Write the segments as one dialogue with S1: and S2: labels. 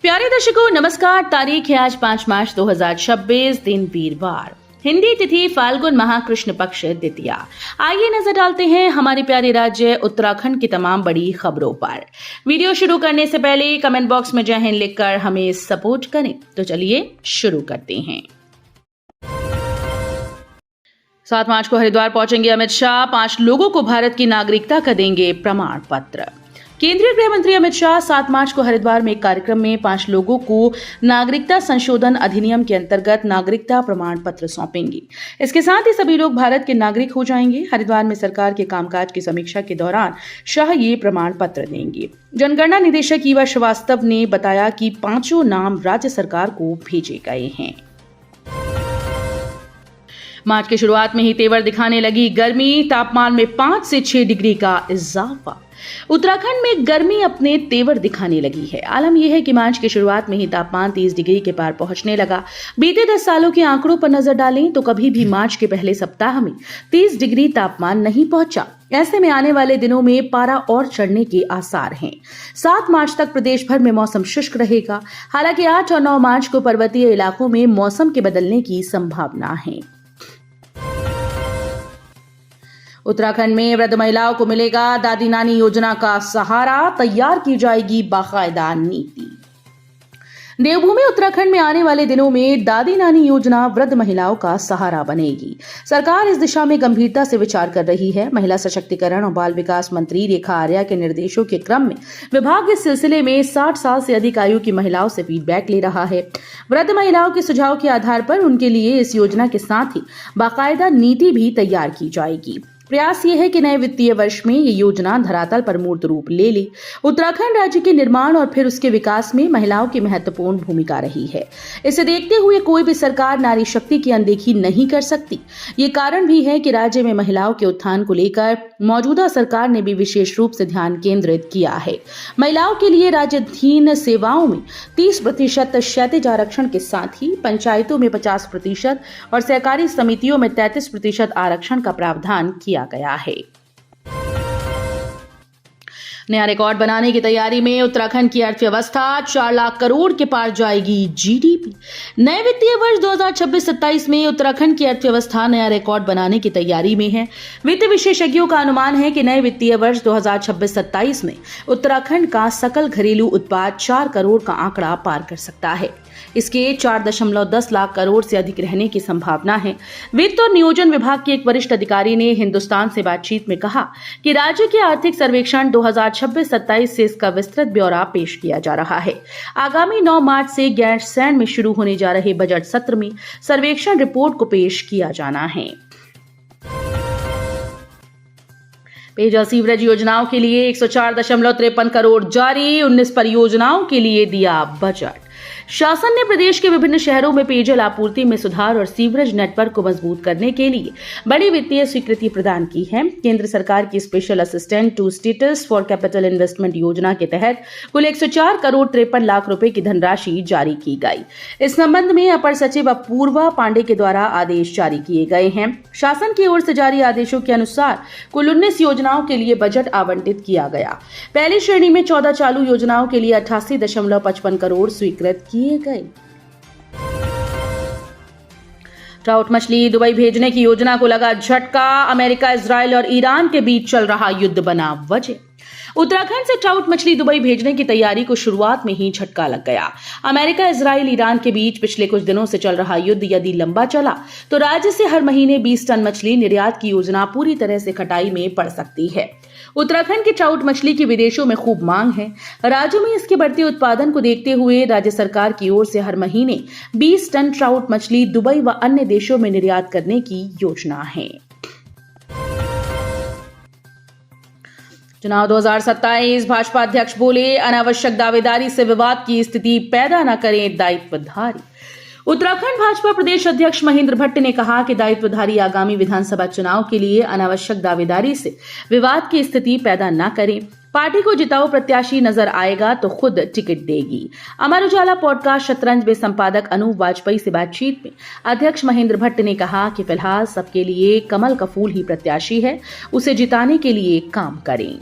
S1: प्यारे दर्शकों नमस्कार। तारीख है आज 5 मार्च 2026, दिन वीरवार, हिंदी तिथि फाल्गुन माह कृष्ण पक्ष द्वितीया। आइए नजर डालते हैं हमारे प्यारे राज्य उत्तराखंड की तमाम बड़ी खबरों पर। वीडियो शुरू करने से पहले कमेंट बॉक्स में जय हिंद लिखकर हमें सपोर्ट करें। तो चलिए शुरू करते हैं। 7 मार्च को हरिद्वार पहुंचेंगे अमित शाह। 5 लोगों को भारत की नागरिकता का देंगे प्रमाण पत्र। केंद्रीय गृह मंत्री अमित शाह 7 मार्च को हरिद्वार में एक कार्यक्रम में 5 लोगों को नागरिकता संशोधन अधिनियम के अंतर्गत नागरिकता प्रमाण पत्र सौंपेंगे। इसके साथ ही सभी लोग भारत के नागरिक हो जाएंगे। हरिद्वार में सरकार के कामकाज की समीक्षा के दौरान शाह ये प्रमाण पत्र देंगे। जनगणना निदेशक ईवा श्रीवास्तव ने बताया कि 5 नाम राज्य सरकार को भेजे गए हैं। मार्च की शुरुआत में ही तेवर दिखाने लगी गर्मी। तापमान में 5 से 6 डिग्री का इजाफा। उत्तराखंड में गर्मी अपने तेवर दिखाने लगी है। आलम यह है कि मार्च की शुरुआत में ही तापमान 30 डिग्री के पार पहुंचने लगा। बीते 10 सालों के आंकड़ों पर नजर डालें तो कभी भी मार्च के पहले सप्ताह में 30 डिग्री तापमान नहीं पहुंचा। ऐसे में आने वाले दिनों में पारा और चढ़ने के आसार हैं। 7 मार्च तक प्रदेश भर में मौसम शुष्क रहेगा। हालांकि 8 और 9 मार्च को पर्वतीय इलाकों में मौसम के बदलने की संभावना है। उत्तराखंड में वृद्ध महिलाओं को मिलेगा दादी नानी योजना का सहारा। तैयार की जाएगी बाकायदा नीति। देवभूमि उत्तराखंड में आने वाले दिनों में दादी नानी योजना वृद्ध महिलाओं का सहारा बनेगी। सरकार इस दिशा में गंभीरता से विचार कर रही है। महिला सशक्तिकरण और बाल विकास मंत्री रेखा आर्या के निर्देशों के क्रम में विभाग इस सिलसिले में 60 साल से अधिक आयु की महिलाओं से फीडबैक ले रहा है। वृद्ध महिलाओं के सुझाव के आधार पर उनके लिए इस योजना के साथ ही बाकायदा नीति भी तैयार की जाएगी। प्रयास ये है कि नए वित्तीय वर्ष में ये योजना धरातल पर मूर्त रूप ले ले। उत्तराखंड राज्य के निर्माण और फिर उसके विकास में महिलाओं की महत्वपूर्ण भूमिका रही है। इसे देखते हुए कोई भी सरकार नारी शक्ति की अनदेखी नहीं कर सकती। ये कारण भी है कि राज्य में महिलाओं के उत्थान को लेकर मौजूदा सरकार ने भी विशेष रूप से ध्यान केंद्रित किया है। महिलाओं के लिए राज्याधीन सेवाओं में 30% क्षैतिज आरक्षण के साथ ही पंचायतों में 50% और सहकारी समितियों में 33% आरक्षण का प्रावधान किया गया है। नया रिकॉर्ड बनाने की तैयारी में उत्तराखंड की अर्थव्यवस्था। 4 लाख करोड़ के पार जाएगी जीडीपी। नए वित्तीय वर्ष 2026-27 में उत्तराखंड की अर्थव्यवस्था नया रिकॉर्ड बनाने की तैयारी में है। वित्त विशेषज्ञों का अनुमान है कि नए वित्तीय वर्ष 2026-27 में उत्तराखंड का सकल घरेलू उत्पाद 4 करोड़ का आंकड़ा पार कर सकता है। इसके 4.10 लाख करोड़ से अधिक रहने की संभावना है। वित्त और नियोजन विभाग के एक वरिष्ठ अधिकारी ने हिंदुस्तान से बातचीत में कहा कि राज्य के आर्थिक सर्वेक्षण 2026-27 से इसका विस्तृत ब्यौरा पेश किया जा रहा है। आगामी 9 मार्च से गैरसैंण में शुरू होने जा रहे बजट सत्र में सर्वेक्षण रिपोर्ट को पेश किया जाना है। पेयजल सीवरेज योजनाओं के लिए 104.53 करोड़ जारी। 19 परियोजनाओं के लिए दिया बजट। शासन ने प्रदेश के विभिन्न शहरों में पेयजल आपूर्ति में सुधार और सीवरेज नेटवर्क को मजबूत करने के लिए बड़ी वित्तीय स्वीकृति प्रदान की है। केंद्र सरकार की special assistant to states for capital investment योजना के तहत कुल 104 करोड़ 53 लाख रुपए की धनराशि जारी की गई। इस संबंध में अपर सचिव अपूर्वा पांडे के द्वारा आदेश जारी किए गए हैं। शासन की ओर से जारी आदेशों के अनुसार कुल 19 योजनाओं के लिए बजट आवंटित किया गया। पहली श्रेणी में 14 चालू योजनाओं के लिए 88.55 करोड़ स्वीकृत किए गए। ट्राउट मछली दुबई भेजने की योजना को लगा झटका। अमेरिका, इजराइल और ईरान के बीच चल रहा युद्ध बना वजह। उत्तराखंड से ट्राउट मछली दुबई भेजने की तैयारी को शुरुआत में ही झटका लग गया। अमेरिका, इजराइल, ईरान के बीच पिछले कुछ दिनों से चल रहा युद्ध यदि लंबा चला तो राज्य से हर महीने 20 टन मछली निर्यात की योजना पूरी तरह से खटाई में पड़ सकती है। उत्तराखंड की ट्राउट मछली की विदेशों में खूब मांग है। राज्य में इसके बढ़ते उत्पादन को देखते हुए राज्य सरकार की ओर से हर महीने 20 टन ट्राउट मछली दुबई व अन्य देशों में निर्यात करने की योजना है। चुनाव 2027। भाजपा अध्यक्ष बोले, अनावश्यक दावेदारी से विवाद की स्थिति पैदा न करें दायित्वधारी। उत्तराखंड भाजपा प्रदेश अध्यक्ष महेंद्र भट्ट ने कहा कि दायित्वधारी आगामी विधानसभा चुनाव के लिए अनावश्यक दावेदारी से विवाद की स्थिति पैदा न करें। पार्टी को जिताऊ प्रत्याशी नजर आएगा तो खुद टिकट देगी। अमर उजाला पॉडकास्ट शतरंज में संपादक अनूप वाजपेयी से बातचीत में अध्यक्ष महेंद्र भट्ट ने कहा कि फिलहाल सबके लिए कमल का फूल ही प्रत्याशी है, उसे जिताने के लिए काम करें।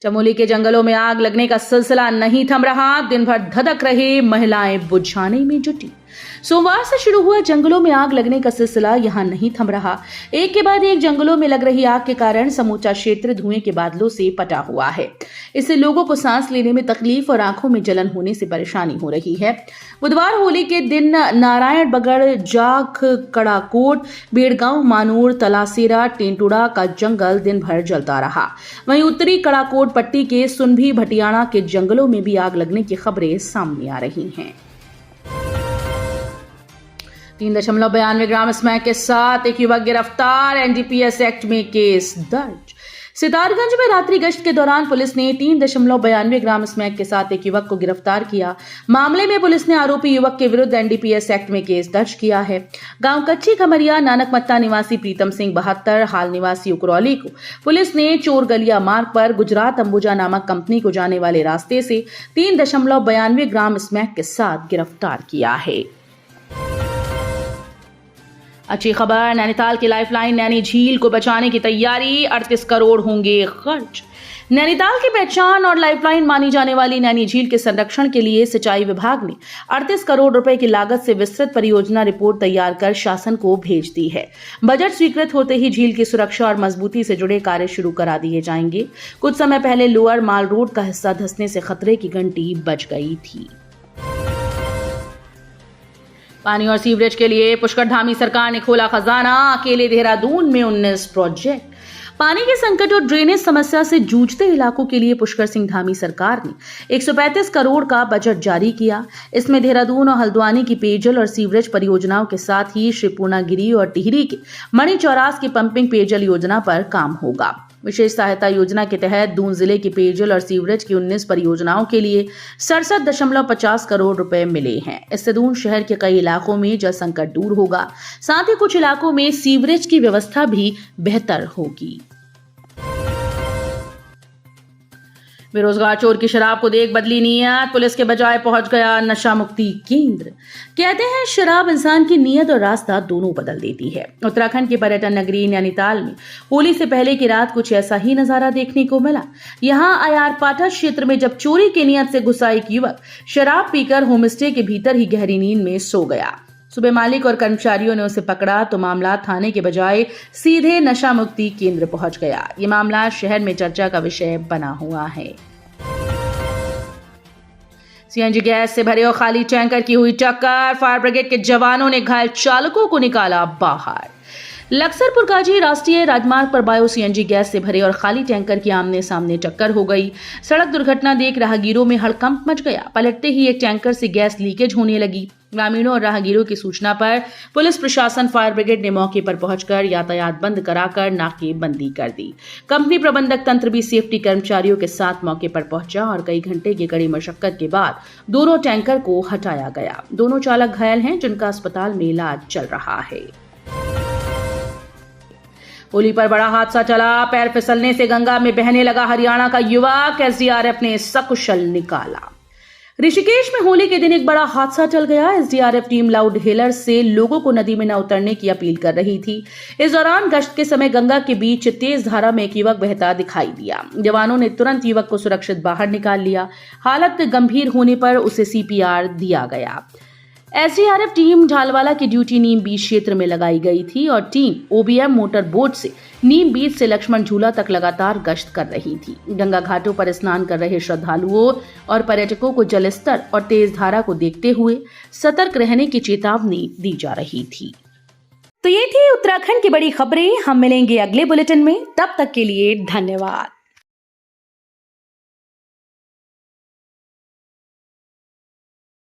S1: चमोली के जंगलों में आग लगने का सिलसिला नहीं थम रहा। दिन भर धधक रहे महिलाएं बुझाने में जुटी। सोमवार से शुरू हुआ जंगलों में आग लगने का सिलसिला यहां नहीं थम रहा। एक के बाद एक जंगलों में लग रही आग के कारण समूचा क्षेत्र धुएं के बादलों से पटा हुआ है। इससे लोगों को सांस लेने में तकलीफ और आंखों में जलन होने से परेशानी हो रही है। बुधवार होली के दिन नारायण बगड़, जाख, कड़ाकोट, बेड़गांव, मानूर, तलासेरा, टेंटुड़ा का जंगल दिन भर जलता रहा। वहीं उत्तरी कड़ाकोट पट्टी के सुनभी भटियाणा के जंगलों में भी आग लगने की खबरें सामने आ रही हैं। 3.92 ग्राम स्मैक के साथ एक युवक गिरफ्तार, एनडीपीएस एक्ट में केस दर्ज। सितारगंज में रात्रि गश्त के दौरान पुलिस ने 3.92 ग्राम स्मैक के साथ एक युवक को गिरफ्तार किया। मामले में पुलिस ने आरोपी युवक के विरुद्ध एनडीपीएस एक्ट में केस दर्ज किया है। गांव कच्ची खमरिया नानकमत्ता निवासी प्रीतम सिंह 72, हाल निवासी उकरौली को पुलिस ने चोरगलिया मार्ग पर गुजरात अंबुजा नामक कंपनी को जाने वाले रास्ते से 3.92 ग्राम स्मैक के साथ गिरफ्तार किया है। अच्छी खबर, नैनीताल की लाइफलाइन नैनी झील को बचाने की तैयारी, 38 करोड़ होंगे खर्च। नैनीताल की पहचान और लाइफलाइन मानी जाने वाली नैनी झील के संरक्षण के लिए सिंचाई विभाग ने 38 करोड़ रुपए की लागत से विस्तृत परियोजना रिपोर्ट तैयार कर शासन को भेज दी है। बजट स्वीकृत होते ही झील की सुरक्षा और मजबूती से जुड़े कार्य शुरू करा दिए जाएंगे। कुछ समय पहले लोअर माल रोड का हिस्सा धंसने से खतरे की घंटी बज गई थी। पानी और सीवरेज के लिए पुष्करधामी सरकार ने खोला खजाना, अकेले देहरादून में 19 प्रोजेक्ट। पानी के संकट और ड्रेनेज समस्या से जूझते इलाकों के लिए पुष्कर सिंह धामी सरकार ने 135 करोड़ का बजट जारी किया। इसमें देहरादून और हल्द्वानी की पेयजल और सीवरेज परियोजनाओं के साथ ही श्री पूर्णागिरी और टिहरी के मणि चौरास की पंपिंग पेयजल योजना पर काम होगा। विशेष सहायता योजना के तहत दून जिले की पेयजल और सीवरेज की 19 परियोजनाओं के लिए 67.50 करोड़ रुपए मिले हैं। इससे दून शहर के कई इलाकों में जल संकट दूर होगा, साथ ही कुछ इलाकों में सीवरेज की व्यवस्था भी बेहतर होगी। बेरोजगार चोर की शराब को देख बदली नीयत, पुलिस के बजाय पहुंच गया नशा मुक्ति केंद्र। कहते हैं शराब इंसान की नीयत और रास्ता दोनों बदल देती है। उत्तराखंड की पर्यटन नगरी नैनीताल में होली से पहले की रात कुछ ऐसा ही नजारा देखने को मिला। यहां अयारपाटा क्षेत्र में जब चोरी की नीयत से घुसा एक युवक शराब पीकर होमस्टे के भीतर ही गहरी नींद में सो गया। सुबह मालिक और कर्मचारियों ने उसे पकड़ा तो मामला थाने के बजाय सीधे नशा मुक्ति केंद्र पहुंच गया। ये मामला शहर में चर्चा का विषय बना हुआ है। सीएनजी गैस से भरे और खाली टैंकर की हुई टक्कर, फायर ब्रिगेड के जवानों ने घायल चालकों को निकाला बाहर। लक्सरपुर काजी राष्ट्रीय राजमार्ग पर बायो सीएनजी गैस से भरे और खाली टैंकर की आमने सामने टक्कर हो गई। सड़क दुर्घटना देख राहगीरों में हड़कंप मच गया। पलटते ही एक टैंकर से गैस लीकेज होने लगी। ग्रामीणों और राहगीरों की सूचना पर पुलिस प्रशासन, फायर ब्रिगेड ने मौके पर पहुंचकर यातायात बंद कराकर नाकेबंदी कर दी। कंपनी प्रबंधक तंत्र भी सेफ्टी कर्मचारियों के साथ मौके पर पहुंचा और कई घंटे की कड़ी मशक्कत के बाद दोनों टैंकर को हटाया गया। दोनों चालक घायल हैं, जिनका अस्पताल में इलाज चल रहा है। होली पर बड़ा हादसा चला, पैर फिसलने से गंगा में बहने लगा हरियाणा का युवक, एसडीआरएफ ने सकुशल निकाला। ऋषिकेश में होली के दिन एक बड़ा हादसा चल गया। एसडीआरएफ टीम लाउड हेलर से लोगों को नदी में न उतरने की अपील कर रही थी। इस दौरान गश्त के समय गंगा के बीच तेज धारा में एक युवक बहता दिखाई दिया। जवानों ने तुरंत युवक को सुरक्षित बाहर निकाल लिया। हालत गंभीर होने पर उसे सीपीआर दिया गया। एसडीआरएफ टीम ढालवाला की ड्यूटी नीम बीच क्षेत्र में लगाई गई थी और टीम ओबीएम मोटर बोट से नीम बीच से लक्ष्मण झूला तक लगातार गश्त कर रही थी। गंगा घाटों पर स्नान कर रहे श्रद्धालुओं और पर्यटकों को जलस्तर और तेज धारा को देखते हुए सतर्क रहने की चेतावनी दी जा रही थी। तो ये थी उत्तराखंड की बड़ी खबरें। हम मिलेंगे अगले बुलेटिन में, तब तक के लिए धन्यवाद।